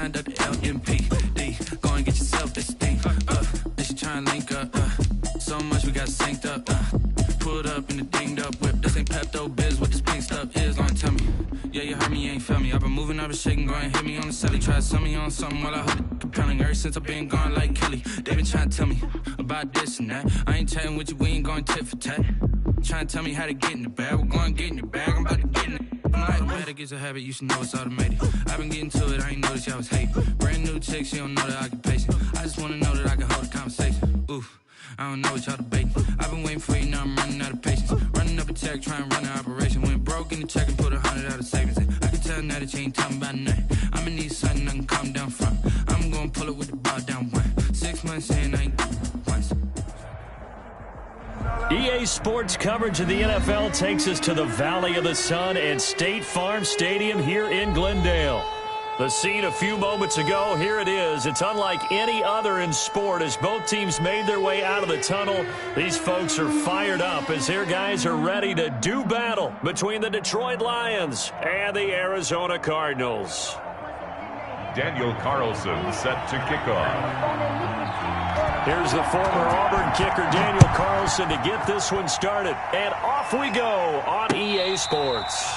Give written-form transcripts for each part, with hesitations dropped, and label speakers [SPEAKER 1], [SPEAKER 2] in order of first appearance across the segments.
[SPEAKER 1] signed up to LMPD. Go and get yourself this thing. And she trying to link up. So much we got synced up. Pulled up in the dinged up whip. This ain't Pepto Biz. What this pink stuff is, don't tell me. Yeah, you heard me, you ain't felt me. I've been moving, I've been shaking, go and hit me on the celly. Try to sell me on something while I hold it compelling. Ever since I've been gone like Kelly, they been trying to tell me about this and that. I ain't chatting with you, we ain't going tit for tat. Trying to tell me how to get in the bag. We're going to get in the bag, I'm about to get in it. I'm like, bad, it gets a habit, you should know it's automated. I've been getting to it, I ain't noticed y'all was hating. Brand new chick, she don't know the occupation. I just wanna know that I can hold a conversation. Oof, I don't know what y'all debating. I've been waiting for you, now I'm running out of patience. Running up a check, trying to run an operation. Went broke in the check and put 100 out of savings in. I can tell now that you ain't talking about nothing. I'ma need something I can calm down from. I'm gonna pull it with the bar down one. 6 months in, I ain't once.
[SPEAKER 2] EA Sports coverage of the NFL takes us to the Valley of the Sun and State Farm Stadium here in Glendale. The scene a few moments ago, here it is. It's unlike any other in sport as both teams made their way out of the tunnel. These folks are fired up as their guys are ready to do battle between the Detroit Lions and the Arizona Cardinals.
[SPEAKER 3] Daniel Carlson set to kick off.
[SPEAKER 2] Here's the former Auburn kicker Daniel Carlson to get this one started. And off we go on EA Sports.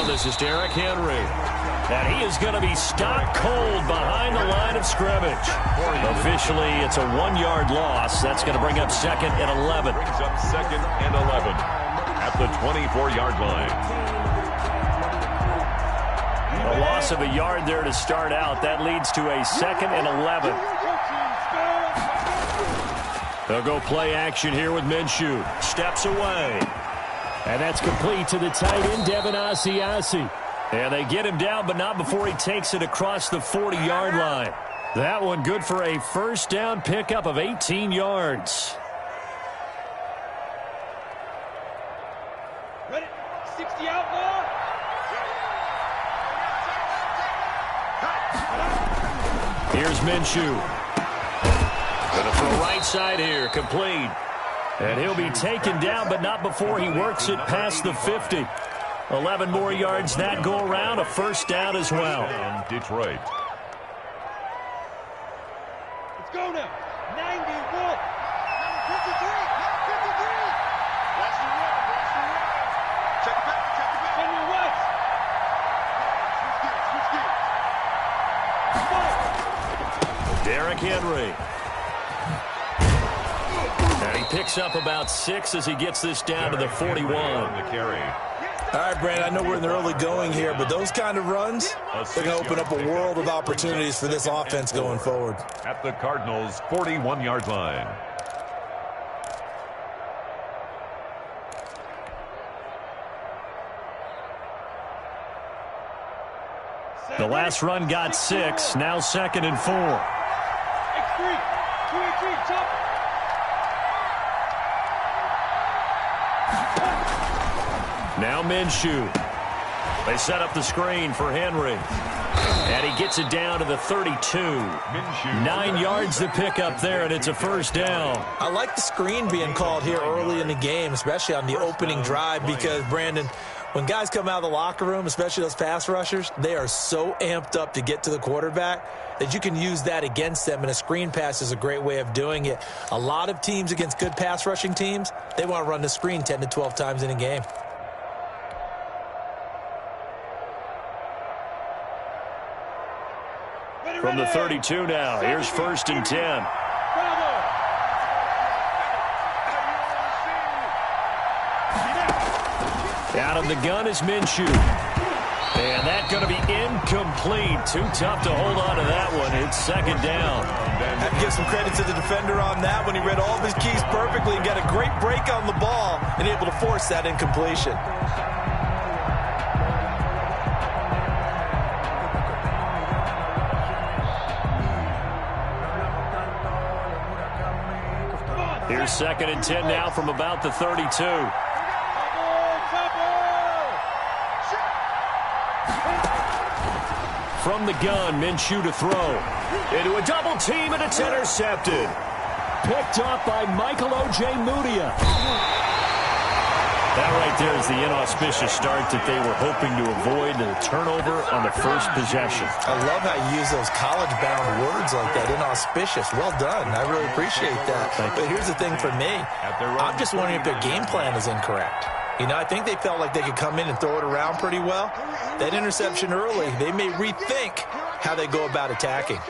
[SPEAKER 2] This is Derrick Henry. And he is going to be stopped cold behind the line of scrimmage. Officially, it's a 1-yard loss. That's going to bring up 2nd and 11.
[SPEAKER 3] Brings up 2nd and 11 at the 24-yard line.
[SPEAKER 2] A loss of a yard there to start out. That leads to a 2nd and 11. They'll go play action here with Minshew. Steps away. And that's complete to the tight end, Devin Asiasi. And they get him down, but not before he takes it across the 40-yard line. That one good for a first down pickup of 18 yards.
[SPEAKER 4] Ready? 60 outlaw.
[SPEAKER 2] Here's Minshew. Gonna throw right side here, complete. And he'll be taken down, but not before he works it past the 50. 11 more yards that go around, a first down as well.
[SPEAKER 3] And Detroit.
[SPEAKER 4] Let's go now. 91. 53. 53. Watch the run. Watch the run. Check it back. Check it back. Henry West. Switch gears. Switch gears.
[SPEAKER 2] Derrick Henry. And he picks up about 6 as he gets this down to the 41.
[SPEAKER 3] The carry.
[SPEAKER 5] All right, Brandon, I know we're in the early going here, but those kind of runs, they're going to open up a world of opportunities for this offense going forward.
[SPEAKER 3] At the Cardinals' 41-yard line.
[SPEAKER 2] The last run got 6, now 2nd and 4.
[SPEAKER 4] X3. 2-3. Top.
[SPEAKER 2] Now Minshew. They set up the screen for Henry. And he gets it down to the 32. 9 yards to pick up there, and it's a first down.
[SPEAKER 5] I like the screen being called here early in the game, especially on the opening drive, because, Brandon, when guys come out of the locker room, especially those pass rushers, they are so amped up to get to the quarterback that you can use that against them, and a screen pass is a great way of doing it. A lot of teams against good pass rushing teams, they want to run the screen 10 to 12 times in a game.
[SPEAKER 2] From the 32 now, here's 1st and 10. Out of the gun is Minshew. And that's going to be incomplete. Too tough to hold on to that one. It's 2nd down.
[SPEAKER 5] I have to give some credit to the defender on that when he read all of his keys perfectly and got a great break on the ball and able to force that incompletion.
[SPEAKER 2] Here's 2nd and 10 now from about the 32. From the gun, Minshew to throw. Into a double team, and it's intercepted. Picked up by Michael O.J. Mudia. That right there is the inauspicious start that they were hoping to avoid, the turnover on the first possession.
[SPEAKER 5] I love how you use those college-bound words like that, inauspicious. Well done. I really appreciate that. But here's the thing for me. I'm just wondering if their game plan is incorrect. You know, I think they felt like they could come in and throw it around pretty well. That interception early, they may rethink how they go about attacking.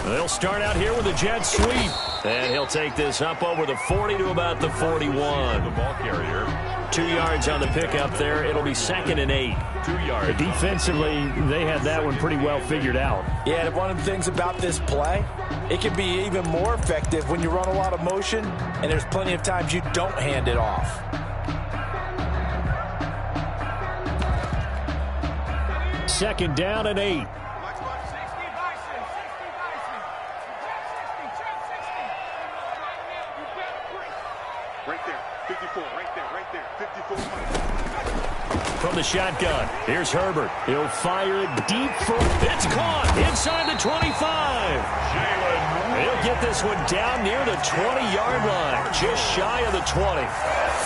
[SPEAKER 2] They'll start out here with a jet sweep. And he'll take this up over the 40 to about the 41.
[SPEAKER 3] The ball carrier.
[SPEAKER 2] 2 yards on the pickup there. It'll be 2nd and 8.
[SPEAKER 3] 2 yards.
[SPEAKER 2] Defensively, they had that one pretty well figured out.
[SPEAKER 5] Yeah, and one of the things about this play, it can be even more effective when you run a lot of motion, and there's plenty of times you don't hand it off.
[SPEAKER 2] Second down and 8.
[SPEAKER 4] Right there, 54, right there, 54.
[SPEAKER 2] From the shotgun, here's Herbert. He'll fire it deep for... It's caught inside the 25. He'll get this one down near the 20-yard line, just shy of the 20.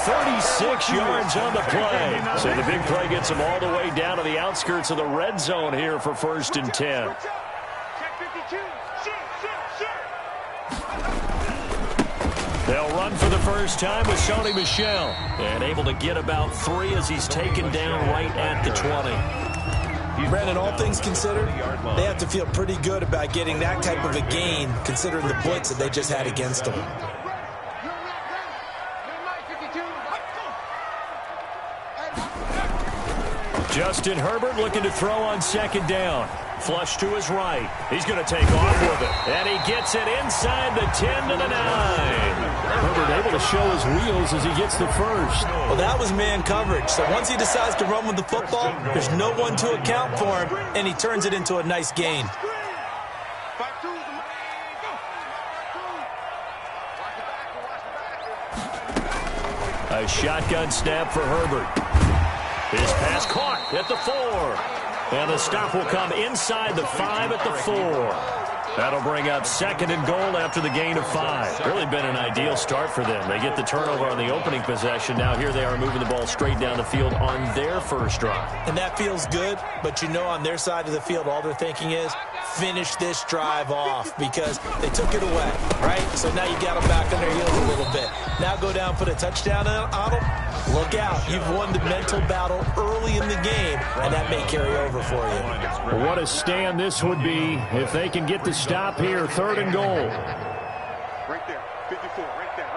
[SPEAKER 2] 36 yards on the play. So the big play gets him all the way down to the outskirts of the red zone here for 1st and 10. They'll run for the first time with Sony Michel. And able to get about 3 as he's taken down right at the 20.
[SPEAKER 5] Brandon, all things considered, they have to feel pretty good about getting that type of a gain, considering the blitz that they just had against them.
[SPEAKER 2] Justin Herbert looking to throw on 2nd down. Flush to his right. He's going to take off with it. And he gets it inside the 10 to the 9. Herbert able to show his wheels as he gets the first.
[SPEAKER 5] Well, that was man coverage. So once he decides to run with the football, there's no one to account for him, and he turns it into a nice gain.
[SPEAKER 2] A shotgun snap for Herbert. His pass caught at the 4. And the stop will come inside the 5 at the 4. That'll bring up 2nd and goal after the gain of 5. Really been an ideal start for them. They get the turnover on the opening possession. Now here they are moving the ball straight down the field on their first drive.
[SPEAKER 5] And that feels good, but you know on their side of the field, all they're thinking is, finish this drive off because they took it away, right? So now you got them back on their heels a little bit. Now go down, put a touchdown on them. Look out. You've won the mental battle early in the game, and that may carry over for you.
[SPEAKER 2] What a stand this would be if they can get the stop here. 3rd and goal.
[SPEAKER 4] Right there, 54, right there,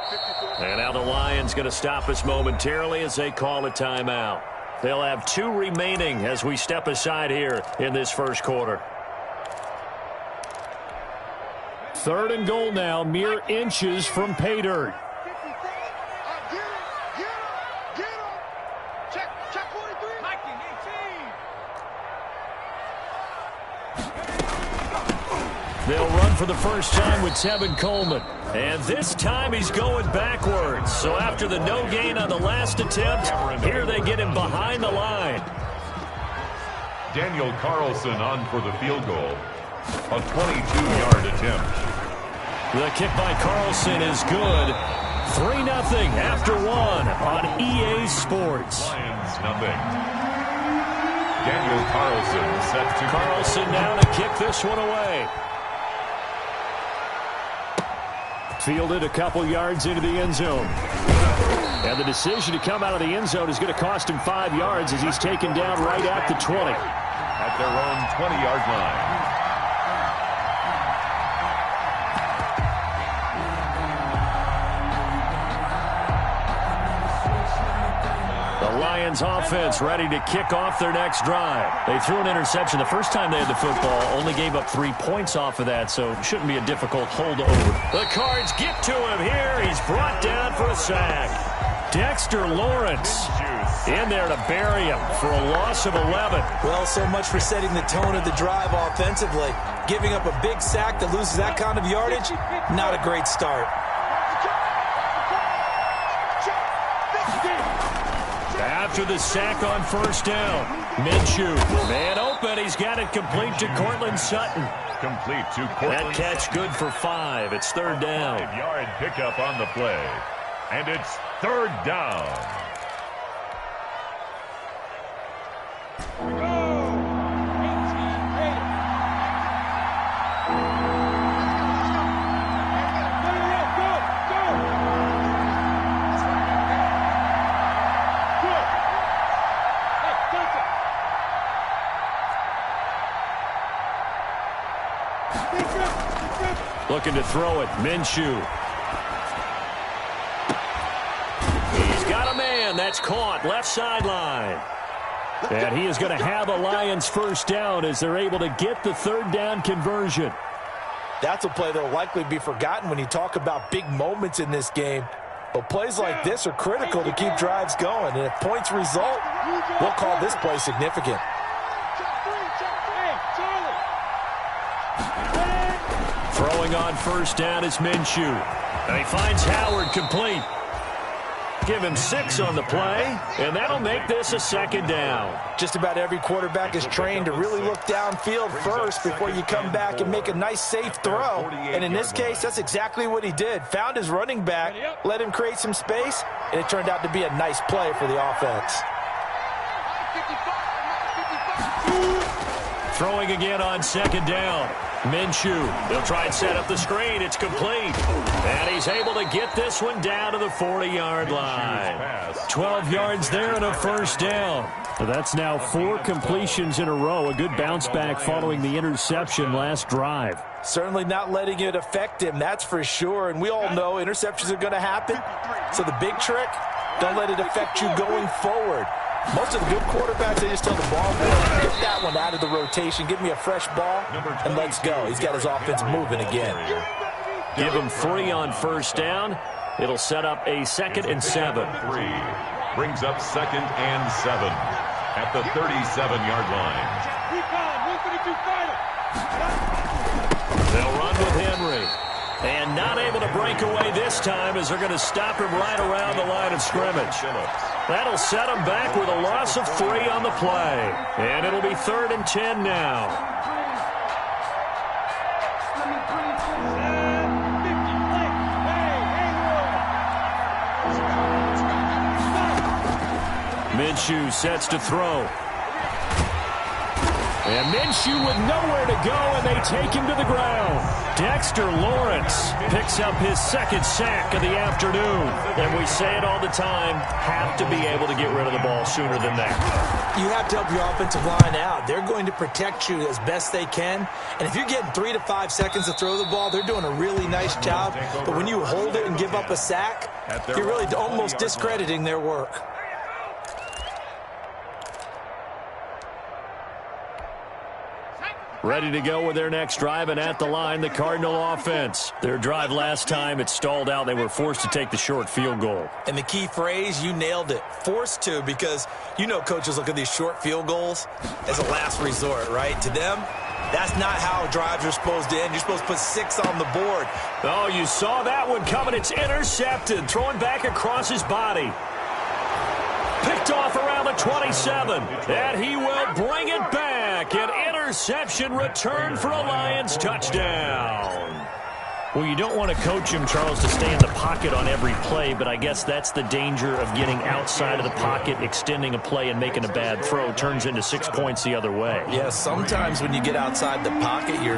[SPEAKER 4] 54.
[SPEAKER 2] And now the Lions going to stop us momentarily as they call a timeout. They'll have 2 remaining as we step aside here in this first quarter. 3rd and goal now, mere inches from pay dirt. They'll run for the first time with Tevin Coleman. And this time he's going backwards. So after the no gain on the last attempt, here they get him behind the line.
[SPEAKER 3] Daniel Carlson on for the field goal. A 22-yard attempt.
[SPEAKER 2] The kick by Carlson is good. 3-0 after 1 on EA Sports.
[SPEAKER 3] Lions nothing. Daniel Carlson set to...
[SPEAKER 2] Carlson now to kick this one away. Fielded a couple yards into the end zone. And the decision to come out of the end zone is going to cost him 5 yards as he's taken down right at the 20.
[SPEAKER 3] At their own 20-yard line.
[SPEAKER 2] The Lions offense ready to kick off their next drive. They threw an interception the first time they had the football, only gave up 3 points off of that, so it shouldn't be a difficult holdover. The Cards get to him here. He's brought down for a sack. Dexter Lawrence In there to bury him for a loss of 11.
[SPEAKER 5] Well, so much for setting the tone of the drive offensively. Giving up a big sack that loses that kind of yardage, not a great start.
[SPEAKER 2] After the sack on first down, Minshew, man open, he's got it complete to Cortland Sutton.
[SPEAKER 3] Complete to Cortland.
[SPEAKER 2] That catch good for 5. It's third down.
[SPEAKER 3] 5-yard pickup on the play. And it's third down.
[SPEAKER 2] Looking to throw it, Minshew. He's got a man. That's caught left sideline. And he is going to have a Lions first down as they're able to get the third down conversion.
[SPEAKER 5] That's a play that will likely be forgotten when you talk about big moments in this game. But plays like this are critical to keep drives going. And if points result, we'll call this play significant.
[SPEAKER 2] Throwing on first down is Minshew. And he finds Howard complete. Give him 6 on the play, and that'll make this a second down.
[SPEAKER 5] Just about every quarterback is trained to really look downfield first before you come back and make a nice, safe throw. And in this case, that's exactly what he did. Found his running back, let him create some space, and it turned out to be a nice play for the offense.
[SPEAKER 2] Throwing again on second down. Minshew, they'll try and set up the screen. It's complete. And he's able to get this one down to the 40-yard line. 12 yards there and a first down. So that's now 4 completions in a row. A good bounce back following the interception last drive.
[SPEAKER 5] Certainly not letting it affect him, that's for sure. And we all know interceptions are going to happen. So the big trick, don't let it affect you going forward. Most of the good quarterbacks, they just tell the ball boy, get that one out of the rotation, give me a fresh ball, and let's go. He's got his offense moving again.
[SPEAKER 2] Give him 3 on first down. It'll set up a 2nd and 7.
[SPEAKER 3] 3 brings up 2nd and 7 at the 37-yard line.
[SPEAKER 2] They'll run with Henry. And not able to break away this time as they're going to stop him right around the line of scrimmage. That'll set him back with a loss of 3 on the play. And it'll be 3rd and 10 now. Minshew sets to throw. And Minshew with nowhere to go, and they take him to the ground. Dexter Lawrence picks up his 2nd sack of the afternoon. And we say it all the time, have to be able to get rid of the ball sooner than that.
[SPEAKER 5] You have to help your offensive line out. They're going to protect you as best they can. And if you're getting 3 to 5 seconds to throw the ball, they're doing a really nice job. But when you hold it and give up a sack, you're really almost discrediting their work.
[SPEAKER 2] Ready to go with their next drive, and at the line, the Cardinal offense. Their drive last time, it stalled out. They were forced to take the short field goal.
[SPEAKER 5] And the key phrase, you nailed it, forced to, because you know coaches look at these short field goals as a last resort, right? To them, that's not how drives are supposed to end. You're supposed to put 6 on the board.
[SPEAKER 2] Oh, you saw that one coming. It's intercepted, throwing back across his body. Picked off around the 27, and he will bring it back. An interception return for a Lions touchdown. Well, you don't want to coach him, Charles, to stay in the pocket on every play, but I guess that's the danger of getting outside of the pocket, extending a play, and making a bad throw. Turns into 6 points the other way.
[SPEAKER 5] Yeah, sometimes when you get outside the pocket, your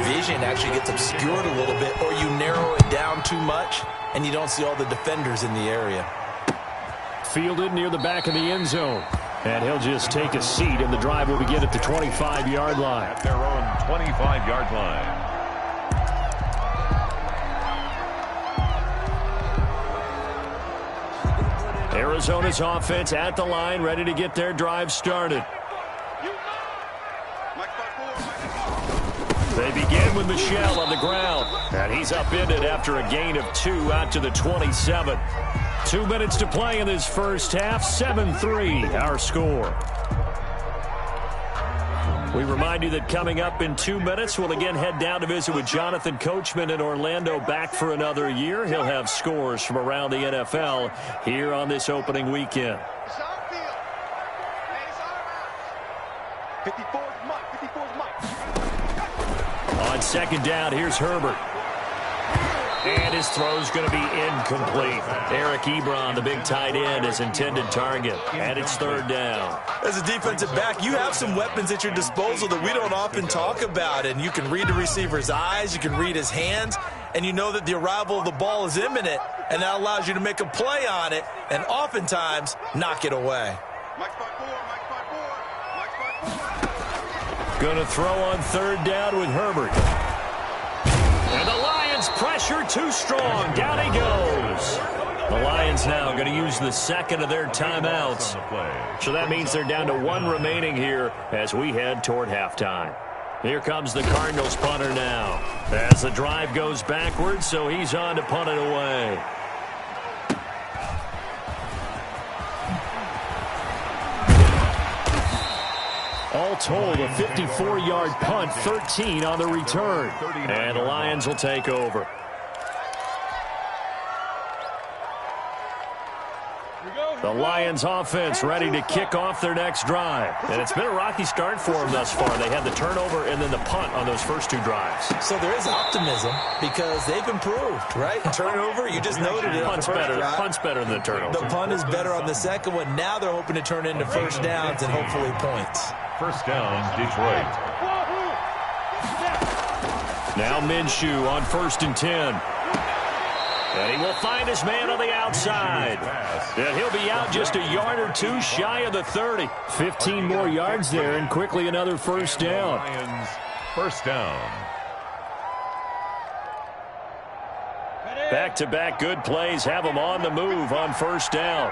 [SPEAKER 5] vision actually gets obscured a little bit, or you narrow it down too much, and you don't see all the defenders in the area.
[SPEAKER 2] Fielded near the back of the end zone. And he'll just take a seat, and the drive will begin at the 25-yard line.
[SPEAKER 3] At their own 25-yard line.
[SPEAKER 2] Arizona's offense at the line, ready to get their drive started. They begin with Michel on the ground. And he's upended after a gain of 2 out to the 27. 2 minutes to play in this first half. 7-3, our score. We remind you that coming up in 2 minutes, we'll again head down to visit with Jonathan Coachman in Orlando, back for another year. He'll have scores from around the NFL here on this opening weekend.
[SPEAKER 4] 54's Mike.
[SPEAKER 2] On second down, here's Herbert. And his throw's going to be incomplete. Eric Ebron, the big tight end, his intended target. And it's third down.
[SPEAKER 5] As a defensive back, you have some weapons at your disposal that we don't often talk about. And you can read the receiver's eyes, you can read his hands, and you know that the arrival of the ball is imminent, and that allows you to make a play on it and oftentimes knock it away.
[SPEAKER 2] Going to throw on third down with Herbert. And the Lions pressure too strong. Down he goes. The Lions now going to use the second of their timeouts. So that means they're down to one remaining here as we head toward halftime. Here comes the Cardinals punter now. As the drive goes backwards, so he's on to punt it away. All told, a 54-yard punt, 13 on the return. And the Lions will take over. The Lions offense ready to kick off their next drive. And it's been a rocky start for them thus far. They had the turnover and then the punt on those first two drives.
[SPEAKER 5] So there is optimism because they've improved, right? Turnover, you just noted it.
[SPEAKER 2] Punt's better than the turnover.
[SPEAKER 5] The punt is better on the second one. Now they're hoping to turn it into first downs and hopefully points.
[SPEAKER 3] First down, Detroit.
[SPEAKER 2] Now Minshew on 1st and 10. And he will find his man on the outside. And he'll be out just a yard or two shy of the 30. 15 more yards there and quickly another first down.
[SPEAKER 3] Lions, first down.
[SPEAKER 2] Back-to-back good plays have them on the move on first down.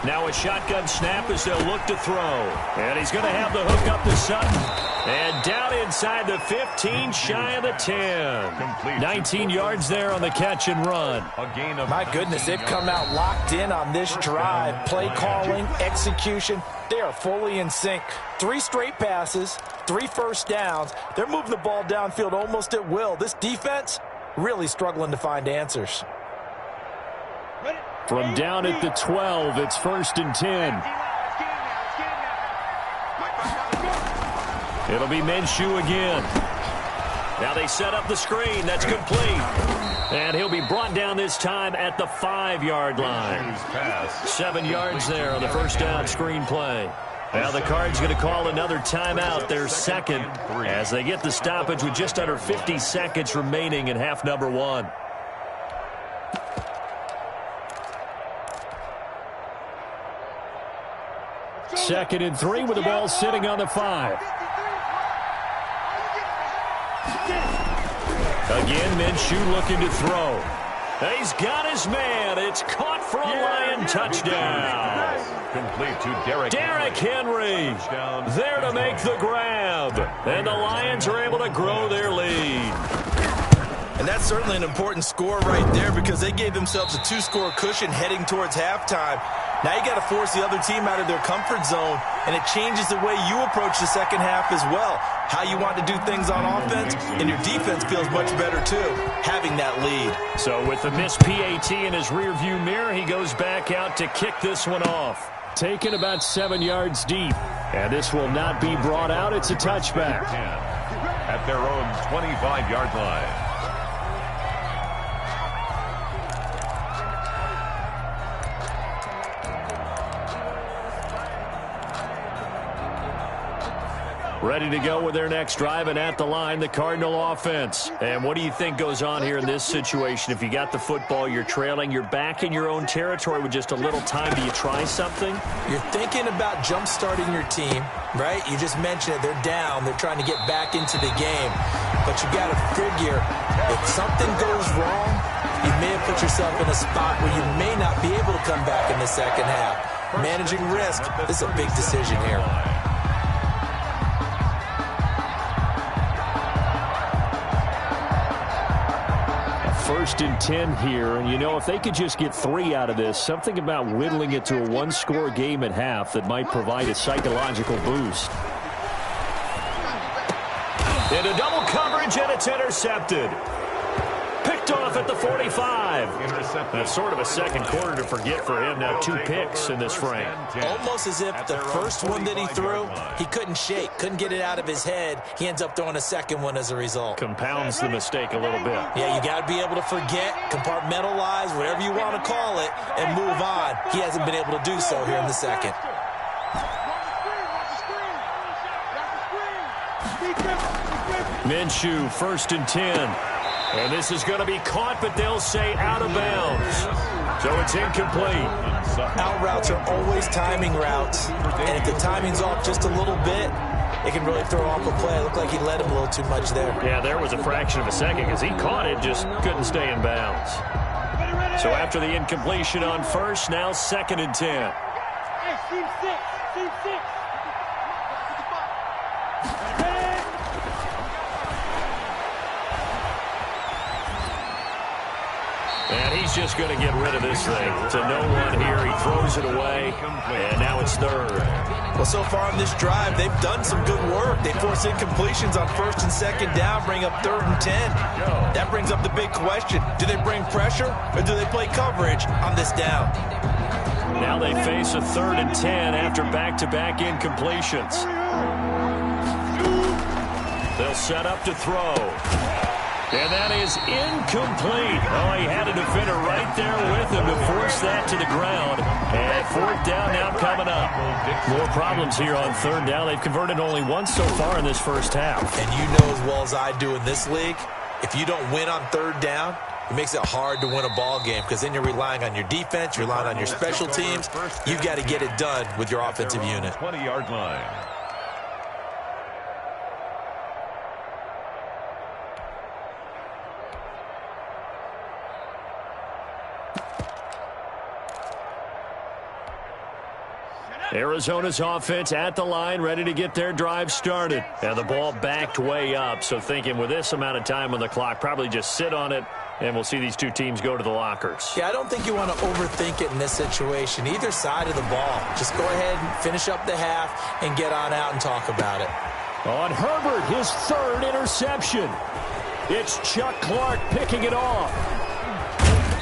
[SPEAKER 2] Now a shotgun snap as they'll look to throw. And he's going to have the hook up to Sutton. And down inside the 15, shy of the 10. 19 yards there on the catch and run.
[SPEAKER 5] My goodness, they've come out locked in on this drive. Play calling, execution, they are fully in sync. 3 straight passes, 3 first downs. They're moving the ball downfield almost at will. This defense really struggling to find answers.
[SPEAKER 2] From down at the 12, it's 1st and 10. It'll be Minshew again. Now they set up the screen. That's complete. And he'll be brought down this time at the 5-yard line. 7 yards there on the first down screen play. Now the Cards going to call another timeout, their second, as they get the stoppage with just under 50 seconds remaining in half number 1. Second and 3 with the ball sitting on the 5. Again, Minshew looking to throw. He's got his man. It's caught for a Lion touchdown.
[SPEAKER 3] Complete to
[SPEAKER 2] Derrick Henry there to make the grab. And the Lions are able to grow their lead.
[SPEAKER 5] And that's certainly an important score right there because they gave themselves a 2-score cushion heading towards halftime. Now you got to force the other team out of their comfort zone, and it changes the way you approach the second half as well. How you want to do things on offense, and your defense feels much better too, having that lead.
[SPEAKER 2] So with the missed PAT in his rearview mirror, he goes back out to kick this one off. Taken about 7 yards deep, and this will not be brought out. It's a touchback.
[SPEAKER 3] At their own 25-yard line.
[SPEAKER 2] Ready to go with their next drive, and at the line, the Cardinal offense. And what do you think goes on here in this situation? If you got the football, you're trailing, you're back in your own territory with just a little time. Do you try something?
[SPEAKER 5] You're thinking about jump-starting your team, right? You just mentioned it. They're down. They're trying to get back into the game. But you got to figure, if something goes wrong, you may have put yourself in a spot where you may not be able to come back in the second half. managing risk. This is a big decision here.
[SPEAKER 2] First and 10 here, and you know, if they could just get 3 out of this, something about whittling it to a one-score game at half that might provide a psychological boost. Into double coverage, and it's intercepted. Picked off at the 45. That's sort of a second quarter to forget for him. Now 2 picks in this frame.
[SPEAKER 5] Almost as if the first one that he threw, he couldn't shake, couldn't get it out of his head. He ends up throwing a second one as a result.
[SPEAKER 2] Compounds the mistake a little bit.
[SPEAKER 5] Yeah, you got to be able to forget, compartmentalize, whatever you want to call it, and move on. He hasn't been able to do so here in the second.
[SPEAKER 2] Minshew, first and 10. And this is going to be caught, but they'll say out of bounds. So it's incomplete.
[SPEAKER 5] Out routes are always timing routes. And if the timing's off just a little bit, it can really throw off a play. It looked like he led him a little too much there.
[SPEAKER 2] Yeah, there was a fraction of a second because he caught it, just couldn't stay in bounds. So after the incompletion on first, now second and 10.
[SPEAKER 4] Hey, team 6. Team 6.
[SPEAKER 2] And he's just going to get rid of this thing. To no one here. He throws it away, and now it's third.
[SPEAKER 5] Well, so far on this drive, they've done some good work. They force incompletions on first and second down, bring up third and 10. That brings up the big question. Do they bring pressure, or do they play coverage on this down?
[SPEAKER 2] Now they face a third and 10 after back-to-back incompletions. They'll set up to throw. And that is incomplete. Oh, he had a defender right there with him to force that to the ground. And fourth down now coming up. More problems here on third down. They've converted only once so far in this first half.
[SPEAKER 5] And you know as well as I do in this league, if you don't win on third down, it makes it hard to win a ball game because then you're relying on your defense, you're relying on your special teams. You've got to get it done with your offensive unit.
[SPEAKER 3] 20-yard line.
[SPEAKER 2] Arizona's offense at the line, ready to get their drive started. And the ball backed way up, so thinking with this amount of time on the clock, probably just sit on it, and we'll see these two teams go to the lockers.
[SPEAKER 5] Yeah, I don't think you want to overthink it in this situation. Either side of the ball. Just go ahead and finish up the half and get on out and talk about it.
[SPEAKER 2] On Herbert, his third interception. It's Chuck Clark picking it off.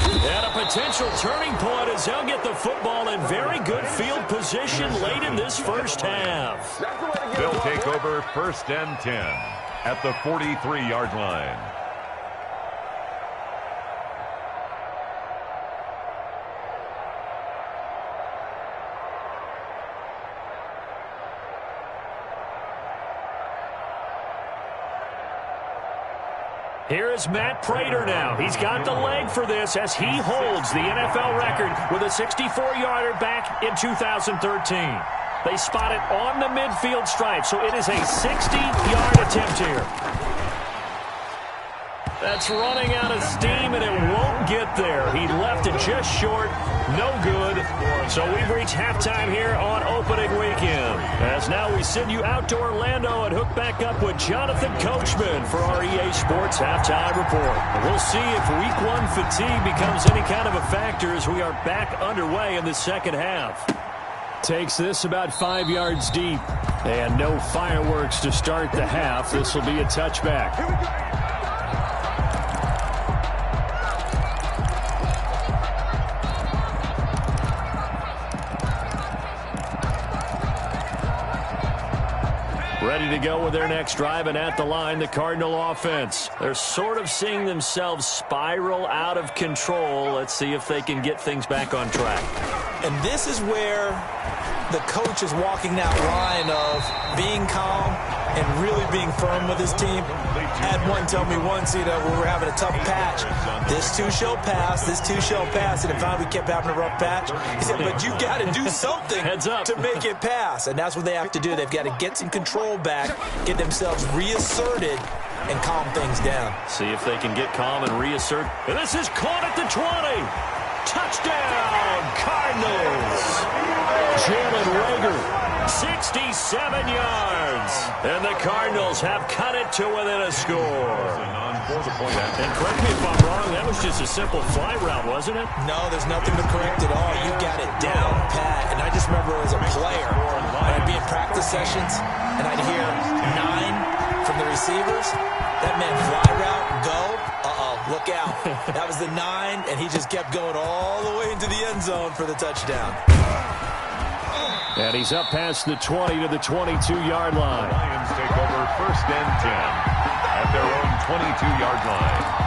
[SPEAKER 2] And a potential turning point as they'll get the football in very good field position late in this first half.
[SPEAKER 3] They'll take over first and 10 at the 43-yard line.
[SPEAKER 2] Here is Matt Prater now. He's got the leg for this as he holds the NFL record with a 64-yarder back in 2013. They spot it on the midfield stripe, so it is a 60-yard attempt here. That's running out of steam, and it won't get there. He left it just short. No good. So we've reached halftime here on opening weekend. As now we send you out to Orlando and hook back up with Jonathan Coachman for our EA Sports Halftime Report. And we'll see if Week 1 fatigue becomes any kind of a factor as we are back underway in the second half. Takes this about 5 yards deep. And no fireworks to start the half. This will be a touchback. Ready to go with their next drive, and at the line, the Cardinal offense. They're sort of seeing themselves spiral out of control. Let's see if they can get things back on track.
[SPEAKER 5] And this is where the coach is walking that line of being calm and really being firm with his team. I had one tell me once, when we were having a tough patch, this too shall pass, this too shall pass, and if finally we kept having a rough patch, he said, but you got to do something to make it pass, and that's what they have to do. They've got to get some control back, get themselves reasserted, and calm things down.
[SPEAKER 2] See if they can get calm and reassert. And this is caught at the 20. Touchdown, Cardinals. bigger. 67 yards. And the Cardinals have cut it to within a score. And correct me if I'm wrong, that was just a simple fly route, wasn't it?
[SPEAKER 5] No, there's nothing to correct at all. You got it down pat. And I just remember as a player, I'd be in practice sessions, and I'd hear 9 from the receivers. That meant fly route, go. Look out. That was the 9, and he just kept going all the way into the end zone for the touchdown.
[SPEAKER 2] And he's up past the 20 to the 22-yard line.
[SPEAKER 3] Lions take over 1st and 10 at their own 22-yard line.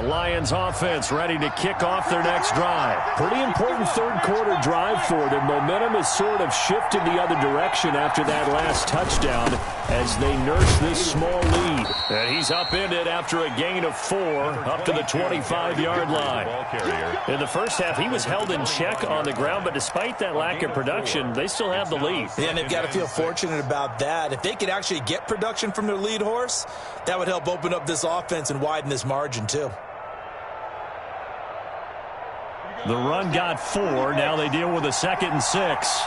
[SPEAKER 2] Lions offense ready to kick off their next drive. Pretty important third-quarter drive for them. Momentum has sort of shifted the other direction after that last touchdown as they nurse this small lead. And he's upended after a gain of 4 up to the 25-yard line. In the first half, he was held in check on the ground, but despite that lack of production, they still have the lead.
[SPEAKER 5] Yeah, and they've got to feel fortunate about that. If they could actually get production from their lead horse, that would help open up this offense and widen this margin, too.
[SPEAKER 2] The run got 4. Now they deal with a 2nd and 6.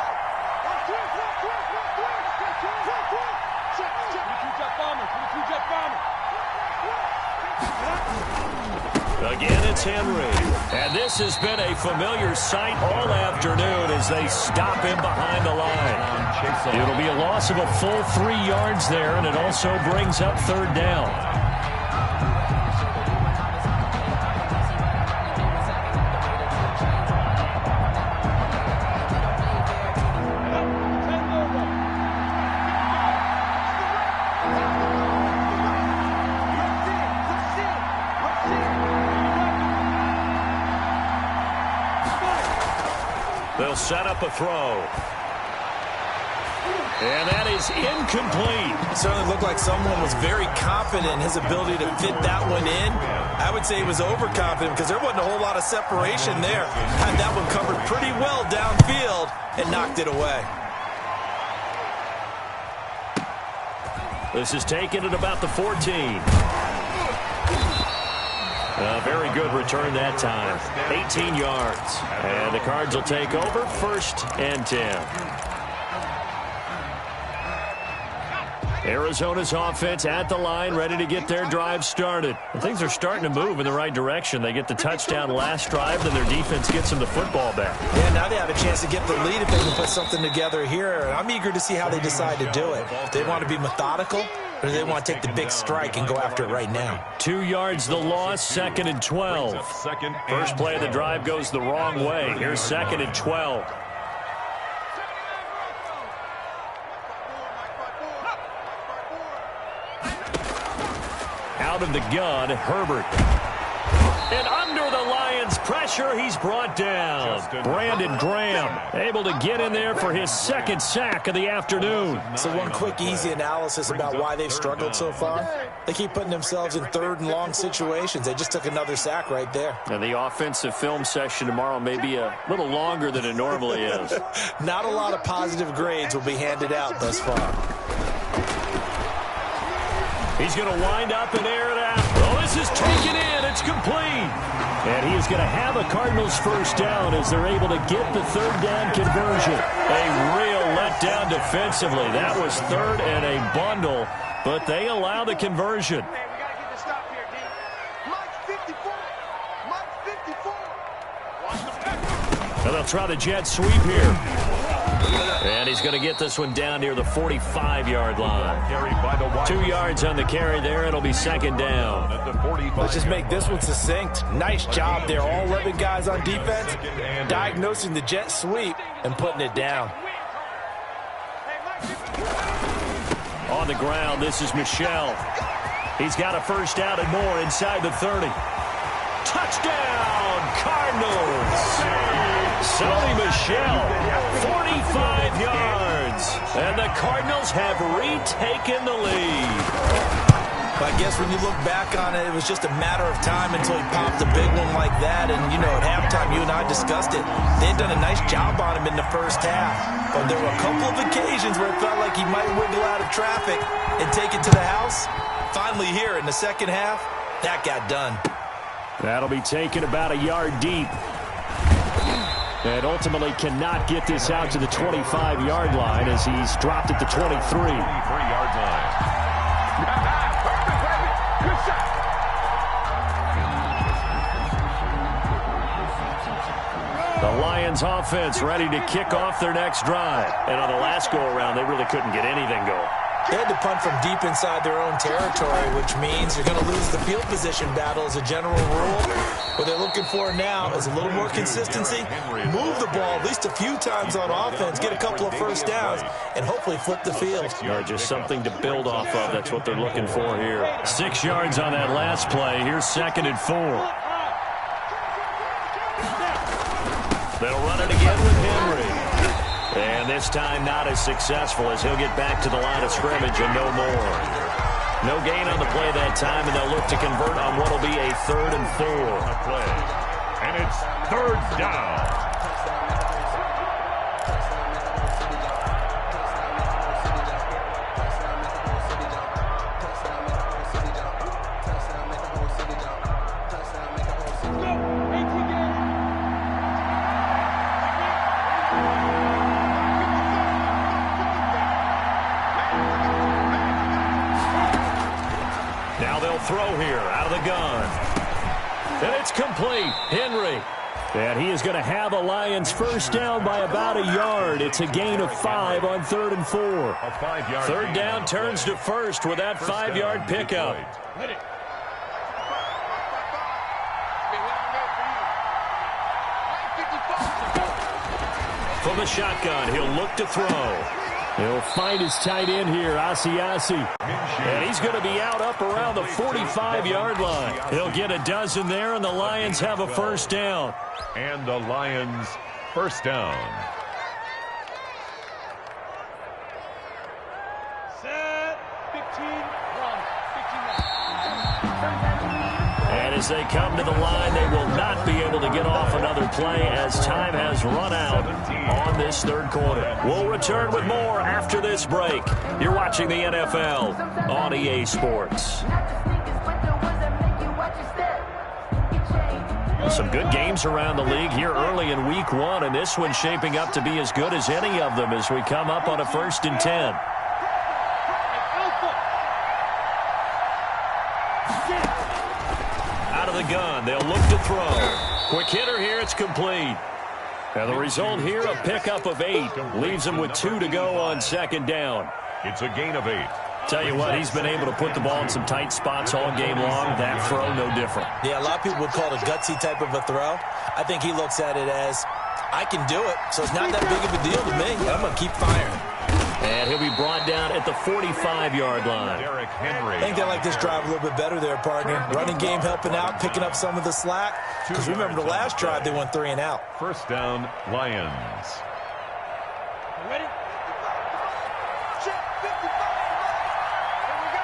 [SPEAKER 2] Again, it's Henry. And this has been a familiar sight all afternoon as they stop him behind the line. It'll be a loss of a full 3 yards there, and it also brings up 3rd down. They'll set up a throw. And that is incomplete.
[SPEAKER 5] It certainly looked like someone was very confident in his ability to fit that one in. I would say he was overconfident because there wasn't a whole lot of separation there. Had that one covered pretty well downfield and knocked it away.
[SPEAKER 2] This is taken at about the 14. A very good return that time. 18 yards. And the Cards will take over 1st and 10. Arizona's offense at the line, ready to get their drive started. And things are starting to move in the right direction. They get the touchdown last drive, then their defense gets them the football back.
[SPEAKER 5] Yeah, now they have a chance to get the lead if they can put something together here. I'm eager to see how they decide to do it. They want to be methodical, or do they want to take the big strike and go after it right now?
[SPEAKER 2] 2 yards the loss, 2nd and 12. First play of the drive goes the wrong way. Here's 2nd and 12. Out of the gun, Herbert. And under the Lions' pressure, he's brought down. Brandon Graham able to get in there for his 2nd sack of the afternoon.
[SPEAKER 5] So one quick, easy analysis about why they've struggled so far. They keep putting themselves in 3rd and long situations. They just took another sack right there.
[SPEAKER 2] And the offensive film session tomorrow may be a little longer than it normally is.
[SPEAKER 5] Not a lot of positive grades will be handed out thus far.
[SPEAKER 2] He's going to wind up and air it out. Oh, this is taken in. It's complete. And he is going to have a Cardinals 1st down as they're able to get the 3rd down conversion. A real letdown defensively. That was 3rd and a bundle, but they allow the conversion.
[SPEAKER 4] Hey, we got to get the stop here, D. Mike 54. Mike 54. Watch the pack.
[SPEAKER 2] And they'll try the jet sweep here. And he's going to get this one down near the 45-yard line. 2 yards on the carry there. It'll be 2nd down.
[SPEAKER 5] Let's just make this one succinct. Nice job there. All 11 guys on defense diagnosing the jet sweep and putting it down.
[SPEAKER 2] On the ground, this is Michel. He's got a 1st down and more inside the 30. Touchdown, Cardinals! Sony Michel, 45 yards. And the Cardinals have retaken the lead.
[SPEAKER 5] I guess when you look back on it, it was just a matter of time until he popped a big one like that. And, you know, at halftime, you and I discussed it. They had done a nice job on him in the first half. But there were a couple of occasions where it felt like he might wiggle out of traffic and take it to the house. Finally here in the second half, that got done.
[SPEAKER 2] That'll be taken about a yard deep. And ultimately cannot get this out to the 25-yard line as he's dropped at the 23.
[SPEAKER 3] 23-yard line.
[SPEAKER 2] The Lions offense ready to kick off their next drive. And on the last go-around, they really couldn't get anything going.
[SPEAKER 5] They had to punt from deep inside their own territory, which means you're going to lose the field position battle as a general rule. What they're looking for now is a little more consistency, move the ball at least a few times on offense, get a couple of first downs, and hopefully flip the field.
[SPEAKER 2] Just something to build off of. That's what they're looking for here. 6 yards on that last play. Here's 2nd and 4. They'll run it again with Henry. And this time not as successful as he'll get back to the line of scrimmage and no more. No gain on the play that time, and they'll look to convert on what will be a 3rd and 4.
[SPEAKER 3] And it's 3rd down.
[SPEAKER 2] Throw here out of the gun. And it's complete. Henry. And he is going to have a Lions first down by about a yard. It's a gain of 5 on 3rd and 4.
[SPEAKER 3] A 5-yard
[SPEAKER 2] 3rd down turns to 1st with that 5-yard pickup. From the shotgun, he'll look to throw. He'll find his tight end here, Asiasi. And he's going to be out up around the 45-yard line. He'll get a dozen there, and the Lions have a first down.
[SPEAKER 3] And the Lions first down.
[SPEAKER 4] Set. 15.
[SPEAKER 2] And as they come to the line, they will not be able to get off another play as time has run out on this 3rd quarter. We'll return with more after this break. You're watching the NFL on EA Sports. Some good games around the league here early in week 1, and this one's shaping up to be as good as any of them as we come up on a 1st and 10. Out of the gun, they'll look to throw. Quick hitter here, it's complete. And the result here, a pickup of 8. Leaves them with 2 to go on 2nd down.
[SPEAKER 3] It's a gain of 8.
[SPEAKER 2] Tell you what, he's been able to put the ball in some tight spots all game long. That throw, no different.
[SPEAKER 5] Yeah, a lot of people would call it a gutsy type of a throw. I think he looks at it as, I can do it, so it's not that big of a deal to me. I'm going to keep firing.
[SPEAKER 2] And he'll be brought down at the 45-yard line.
[SPEAKER 5] I think they like this drive a little bit better there, partner. Running game helping out, picking up some of the slack. Because remember the last drive, they went 3 and out.
[SPEAKER 3] First down, Lions.
[SPEAKER 4] Ready? Check 55. Here we go.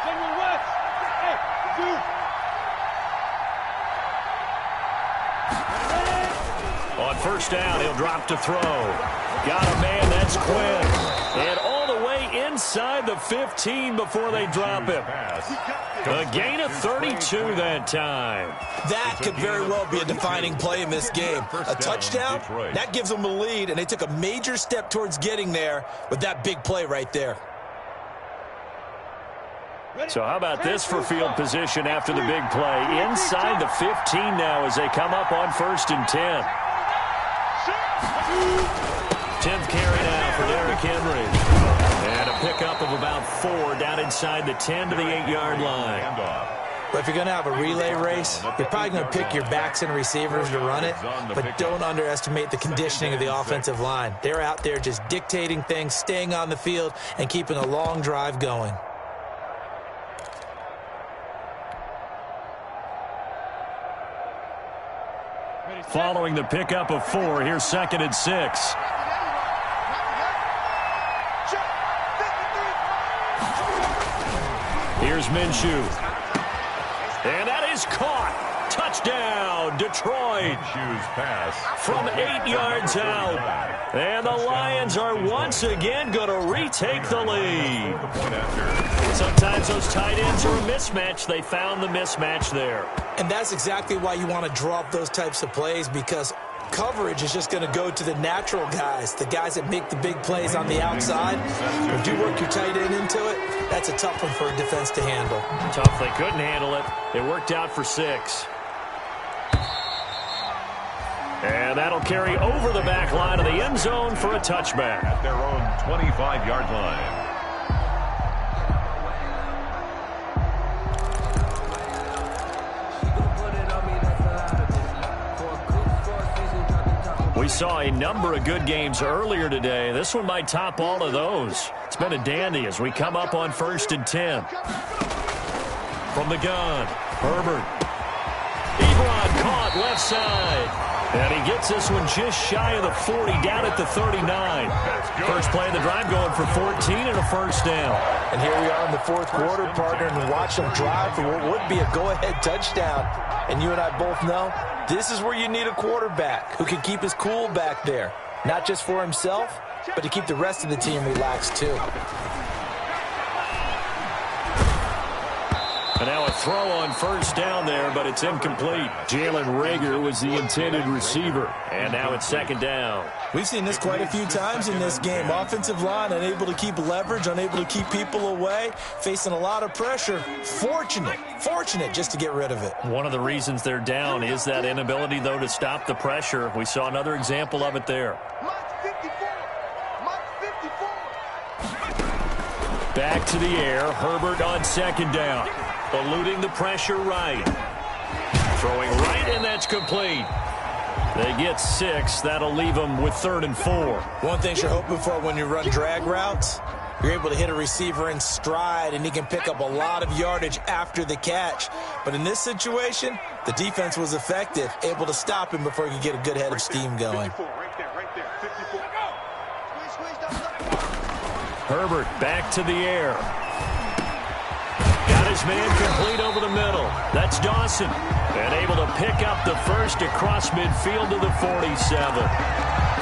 [SPEAKER 4] General West. Hey, dude.
[SPEAKER 2] On first down, he'll drop to throw. Got a man, that's Quinn. And all the way inside the 15 before they drop him. A gain of 32 that time.
[SPEAKER 5] That could very well be a defining play in this game. A touchdown, that gives them a lead, and they took a major step towards getting there with that big play right there.
[SPEAKER 2] So how about this for field position after the big play? Inside the 15 now as they come up on 1st and 10. 10th carry now for Derrick Henry. And a pickup of about 4 down inside the 10 to the 8-yard line.
[SPEAKER 5] But if you're going to have a relay race, you're probably going to pick your backs and receivers to run it, but don't underestimate the conditioning of the offensive line. They're out there just dictating things, staying on the field, and keeping a long drive going.
[SPEAKER 2] Following the pickup of 4, here's 2nd and 6. Here's Minshew. And that is caught. Touchdown, Detroit.
[SPEAKER 3] Minshew's pass
[SPEAKER 2] From 8 yards out. And the Lions are once again going to retake the lead. Sometimes those tight ends are a mismatch. They found the mismatch there.
[SPEAKER 5] And that's exactly why you want to draw up those types of plays, because coverage is just going to go to the natural guys, the guys that make the big plays on the outside. If you work your tight end into it, that's a tough one for a defense to handle.
[SPEAKER 2] Tough. They couldn't handle it. It worked out for 6. And that'll carry over the back line of the end zone for a touchback.
[SPEAKER 3] At their own 25-yard line.
[SPEAKER 2] We saw a number of good games earlier today. This one might top all of those. It's been a dandy as we come up on 1st and 10. From the gun, Herbert. Ebron caught left side. And he gets this one just shy of the 40, down at the 39. First play of the drive going for 14 and a first down.
[SPEAKER 5] And here we are in the 4th quarter, partner, and watch them drive for what would be a go-ahead touchdown. And you and I both know this is where you need a quarterback who can keep his cool back there. Not just for himself, but to keep the rest of the team relaxed too.
[SPEAKER 2] And now a throw on first down there, but it's incomplete. Jalen Reagor was the intended receiver. And now it's 2nd down.
[SPEAKER 5] We've seen this quite a few times in this game. Offensive line unable to keep leverage, unable to keep people away, facing a lot of pressure. Fortunate just to get rid of it.
[SPEAKER 2] One of the reasons they're down is that inability, though, to stop the pressure. We saw another example of it there. Back to the air. Herbert on 2nd down. Eluding the pressure right. Throwing right, and that's complete. They get 6. That'll leave them with 3rd and 4.
[SPEAKER 5] One thing you're hoping for when you run drag routes, you're able to hit a receiver in stride, and he can pick up a lot of yardage after the catch. But in this situation, the defense was effective, able to stop him before he could get a good head of steam going.
[SPEAKER 2] Herbert back to the air. Got his man complete over the middle. That's Dawson. And able to pick up the first across midfield to the 47.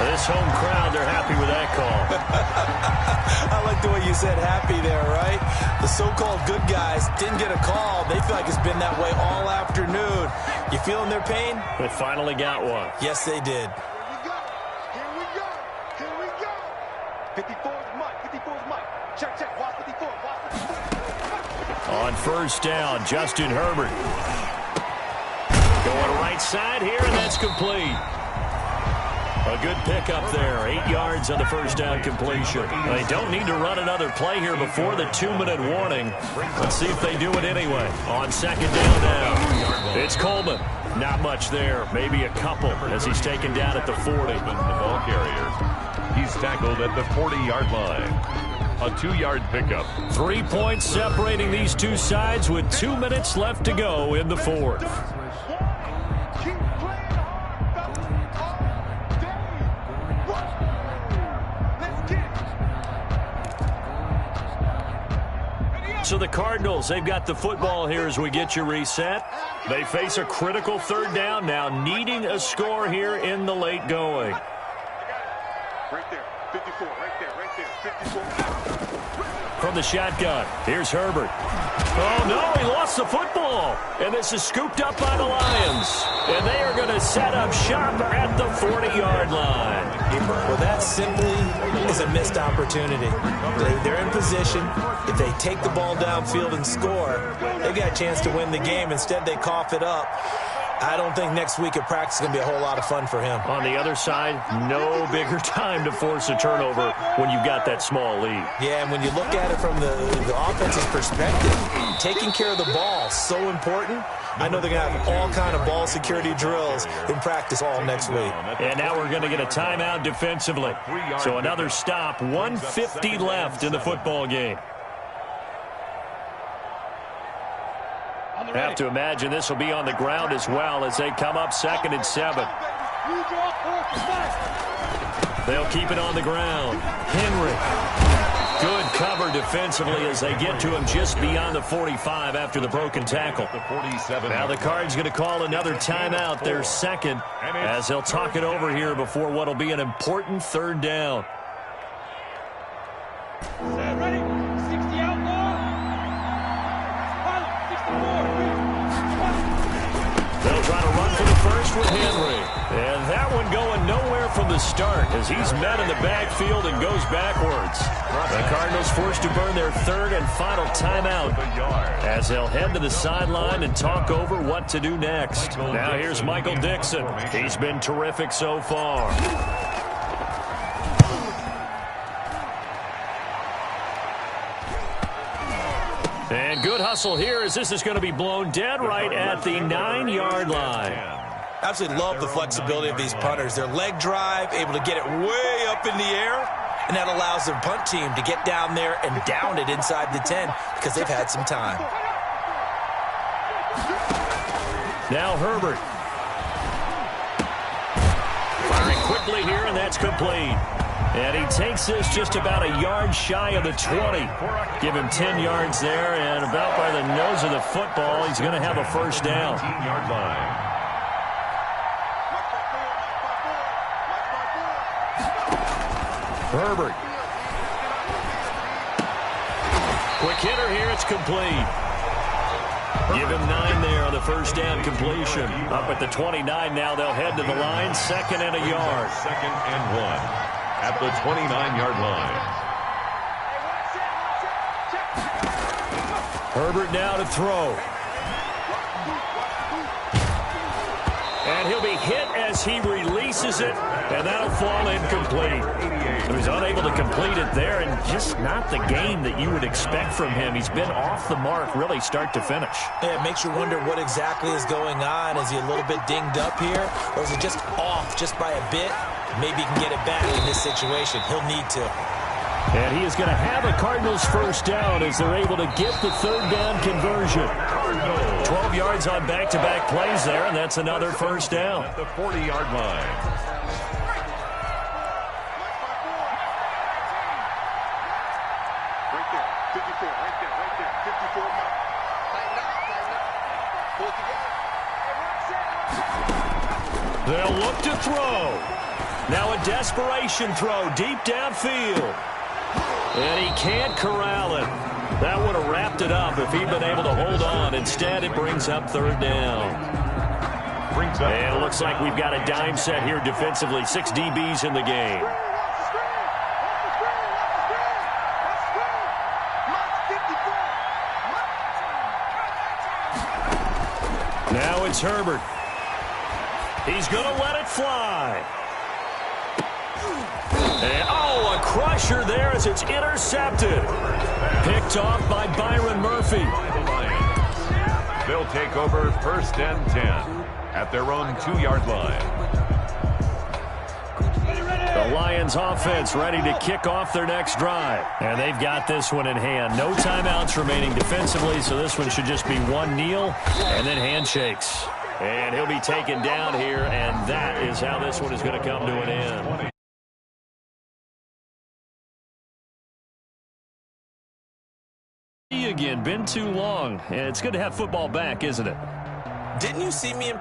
[SPEAKER 2] This home crowd, they're happy with that call.
[SPEAKER 5] I like the way you said happy there, right? The so-called good guys didn't get a call. They feel like it's been that way all afternoon. You feeling their pain?
[SPEAKER 2] They finally got one.
[SPEAKER 5] Yes, they did.
[SPEAKER 4] Here we go. 54 is Mike. 54 is Mike. Check. Watch 54.
[SPEAKER 2] On first down, Justin Herbert. Going right side here, and that's complete. A good pickup there. 8 yards on the first down completion. They don't need to run another play here before the 2-minute warning. Let's see if they do it anyway. On 2nd down now. It's Coleman. Not much there. Maybe a couple as he's taken down at the 40.
[SPEAKER 3] The ball carrier. He's tackled at the 40-yard line. A 2-yard pickup.
[SPEAKER 2] 3 points separating these two sides with 2 minutes left to go in the 4th. So the Cardinals, they've got the football here as we get you reset. They face a critical 3rd down now, needing a score here in the late going.
[SPEAKER 4] Right there. 54. Right there. 54.
[SPEAKER 2] From the shotgun, here's Herbert. Oh, no, he lost the football. And this is scooped up by the Lions. And they are going to set up shop at the 40-yard line.
[SPEAKER 5] Well, that simply is a missed opportunity. They're in position. If they take the ball downfield and score, they've got a chance to win the game. Instead, they cough it up. I don't think next week at practice is going to be a whole lot of fun for him.
[SPEAKER 2] On the other side, no bigger time to force a turnover when you've got that small lead.
[SPEAKER 5] Yeah, and when you look at it from the offense's perspective, taking care of the ball so important. I know they're going to have all kind of ball security drills in practice all next week.
[SPEAKER 2] And now we're going to get a timeout defensively. So another stop, 1:50 left in the football game. Have to imagine this will be on the ground as well as they come up 2nd and 7. They'll keep it on the ground. Henry Good cover defensively as they get to him just beyond the 45 after the broken tackle. Now the Cards going to call another timeout, their second, as they'll talk it over here before what will be an important third down.
[SPEAKER 4] Ready? 60 outlaw. 64.
[SPEAKER 2] They'll try to run for the first with Henry. And that one going nowhere from the start as he's met in the backfield and goes backwards. The Cardinals forced to burn their third and final timeout as they'll head to the sideline and talk over what to do next. Now here's Michael Dixon. He's been terrific so far. And good hustle here as this is going to be blown dead right at the 9-yard line.
[SPEAKER 5] Absolutely love the flexibility of these punters. Their leg drive, able to get it way up in the air, and that allows the punt team to get down there and down it inside the 10 because they've had some time.
[SPEAKER 2] Now Herbert. Firing quickly here, and that's complete. And he takes this just about a yard shy of the 20. Give him 10 yards there, and about by the nose of the football, he's going to have a first down.
[SPEAKER 3] 15-yard line.
[SPEAKER 2] Herbert. Quick hitter here, it's complete. Give him 9 there on the first down completion. Up at the 29 now, they'll head to the line, second and a yard.
[SPEAKER 3] Second and 1 at the 29-yard line.
[SPEAKER 2] Herbert now to throw. And he'll be hit as he releases it, and that'll fall incomplete. So he's unable to complete it there, and just not the game that you would expect from him. He's been off the mark, really, start to finish.
[SPEAKER 5] Yeah, it makes you wonder what exactly is going on. Is he a little bit dinged up here, or is it just off just by a bit? Maybe he can get it back in this situation. He'll need to.
[SPEAKER 2] And he is going to have a Cardinals first down as they're able to get the third down conversion. 12 yards on back-to-back plays there, and that's another first down.
[SPEAKER 3] At the 40-yard line.
[SPEAKER 4] Right there. 54. Right there. Right there. 54. Tighten up. Tighten up. Pull it together.
[SPEAKER 2] They'll look to throw. Now a desperation throw deep downfield. And he can't corral it. That would have wrapped it up if he'd been able to hold on. Instead, it brings up third down. And it looks like we've got a dime set here defensively. 6 DBs in the game. Now it's Herbert. He's going to let it fly. And, oh, a crusher there as it's intercepted. Picked off by Byron Murphy.
[SPEAKER 3] They'll take over first and 10 at their own 2-yard line.
[SPEAKER 2] The Lions offense ready to kick off their next drive. And they've got this one in hand. No timeouts remaining defensively, so this one should just be one kneel and then handshakes. And he'll be taken down here, and that is how this one is going to come to an end. Again, been too long. And it's good to have football back, isn't it?
[SPEAKER 5] Didn't you see me in